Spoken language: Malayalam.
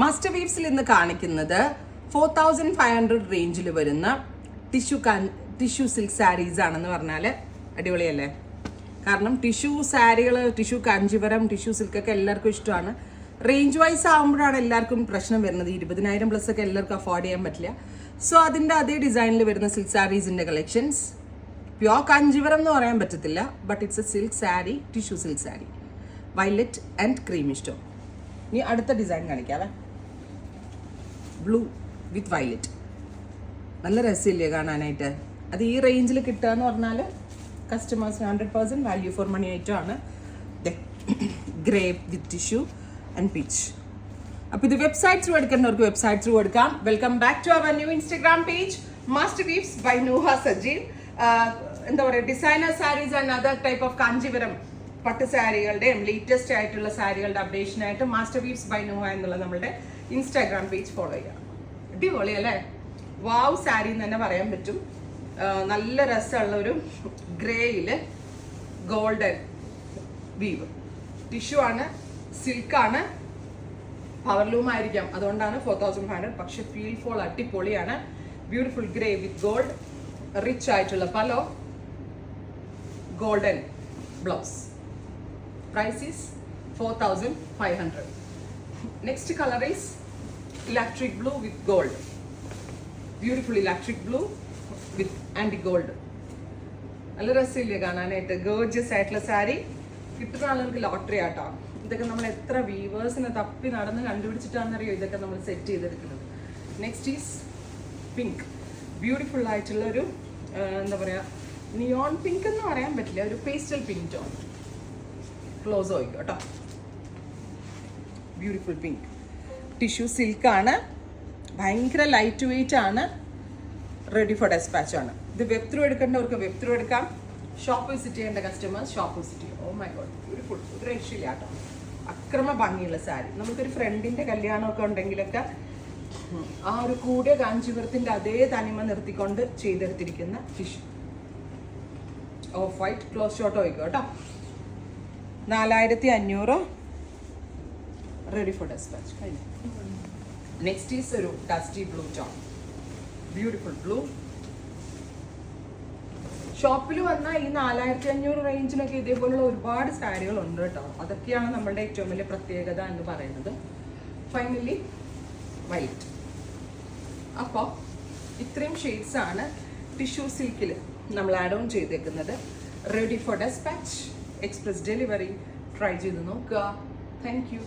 മാസ്റ്റർ വീവ്സിൽ ഇന്ന് കാണിക്കുന്നത് 4500 റേഞ്ചിൽ വരുന്ന ടിഷ്യൂ സിൽക്ക് സാരീസ് ആണെന്ന് പറഞ്ഞാൽ അടിപൊളിയല്ലേ? കാരണം ടിഷ്യൂ സാരികൾ, ടിഷ്യൂ കാഞ്ചീപുരം, ടിഷ്യൂ സിൽക്ക് ഒക്കെ എല്ലാവർക്കും ഇഷ്ടമാണ്. റേഞ്ച് വൈസ് ആകുമ്പോഴാണ് എല്ലാവർക്കും പ്രശ്നം വരുന്നത്. 20,000 പ്ലസ് ഒക്കെ എല്ലാവർക്കും അഫോർഡ് ചെയ്യാൻ പറ്റില്ല. സോ അതിൻ്റെ അതേ ഡിസൈനിൽ വരുന്ന സിൽക്ക് സാരീസിൻ്റെ കളക്ഷൻസ്. പ്യോർ കാഞ്ചീപുരം എന്ന് പറയാൻ പറ്റത്തില്ല, but it's a silk sari, tissue silk sari, violet and creamy stone. ഇനി അടുത്ത ഡിസൈൻ കാണിക്കാവേ. Blue with violet. നല്ല രസമില്ലേ കാണാനായിട്ട്? അത് ഈ റേഞ്ചിൽ കിട്ടുക എന്ന് പറഞ്ഞാൽ കസ്റ്റമേഴ്സിന് 100% വാല്യൂ ഫോർ മണി ആയിട്ടാണ്. Grey with tissue and peach. അപ്പോൾ ഇത് വെബ്സൈറ്റ് ത്രൂ എടുക്കേണ്ടവർക്ക് വെബ്സൈറ്റ് ത്രൂ എടുക്കാം. Welcome back to our new Instagram page Master Weaves by Nooha Sajeev. എന്താ പറയുക, designer sarees and other type of Kanchipuram പട്ട് സാരികളുടെയും ലേറ്റസ്റ്റ് ആയിട്ടുള്ള സാരികളുടെ അപ്ഡേഷനായിട്ട് മാസ്റ്റർ വീവ്സ് ബൈ നൂഹ എന്നുള്ള നമ്മുടെ ഇൻസ്റ്റാഗ്രാം പേജ് ഫോളോ ചെയ്യുക. അടിപൊളി അല്ലേ? വാവ് സാരി എന്ന് തന്നെ പറയാൻ പറ്റും. നല്ല രസമുള്ള ഒരു ഗ്രേയില് ഗോൾഡൻ വീവ്. ടിഷ്യൂ ആണ്, സിൽക്കാണ്, പവർലൂം ആയിരിക്കാം, അതുകൊണ്ടാണ് 4500. പക്ഷെ ഫീൽ ഫോൾ അടിപൊളിയാണ്. Beautiful grey with gold, rich ആയിട്ടുള്ള pallu, golden blouse. Price is 4500. Next color is electric blue with gold. Beautiful electric blue with anti gold. നല്ല രസമില്ലേ കാണാനായിട്ട്? ഗോർജിയസ് ആയിട്ടുള്ള സാരി. കിട്ടുന്ന ആളുകൾക്ക് ലോട്ടറി ആട്ടോ. ഇതൊക്കെ നമ്മൾ എത്ര വീവേഴ്സിനെ തപ്പി നടന്ന് കണ്ടുപിടിച്ചിട്ടാണെന്നറിയോ ഇതൊക്കെ നമ്മൾ സെറ്റ് ചെയ്തെടുക്കുന്നത്. Next is pink. ബ്യൂട്ടിഫുൾ ആയിട്ടുള്ള ഒരു എന്താ പറയുക, നിയോൺ പിങ്ക് എന്ന് പറയാൻ പറ്റില്ല, ഒരു പേസ്റ്റൽ പിങ്ക് ടോൺ. ക്ലോസ് ആയിക്കോ കേട്ടോ. Beautiful pink. ടിഷ്യൂ സിൽക്കാണ്, ഭയങ്കര ലൈറ്റ് വെയിറ്റ് ആണ്, റെഡി ഫോർ ഡെസ്പാച്ച് ആണ്. ഇത് വെബ് ത്രൂ എടുക്കേണ്ടവർക്ക് വെബ് ത്രൂ എടുക്കാം. ഷോപ്പ് വിസിറ്റ് ചെയ്യേണ്ട കസ്റ്റമേഴ്സ് ഷോപ്പ് വിസിറ്റ് ചെയ്യും. Oh my God, beautiful. ഒരു രക്ഷയില്ല കേട്ടോ. അക്രമ ഭംഗിയുള്ള സാരി. നമുക്കൊരു ഫ്രണ്ടിൻ്റെ കല്യാണമൊക്കെ ഉണ്ടെങ്കിലൊക്കെ ആ ഒരു കൂടിയ കാഞ്ചീപുരത്തിൻ്റെ അതേ തനിമ നിർത്തിക്കൊണ്ട് ചെയ്തെടുത്തിരിക്കുന്ന tissue. Off white close shot പോയിക്കോ കേട്ടോ. 4500. Ready for dispatch. കഴിഞ്ഞു. നെക്സ്റ്റ് ഈസ് ഒരു dusty blue tone. Beautiful blue. ഷോപ്പിൽ വന്നാൽ ഈ 4500 റേഞ്ചിലൊക്കെ ഇതേപോലുള്ള ഒരുപാട് സാരികൾ ഉണ്ട് കേട്ടോ. അതൊക്കെയാണ് നമ്മളുടെ ഏറ്റവും വലിയ പ്രത്യേകത എന്ന് പറയുന്നത്. Finally white. അപ്പോൾ ഇത്രയും ഷെയ്ഡ്സ് ആണ് ടിഷ്യൂ സിൽക്കിൽ നമ്മൾ ആഡ് ഓൺ ചെയ്തേക്കുന്നത്. Ready for despatch, express delivery. Try ചെയ്ത് നോക്കുക. Thank U.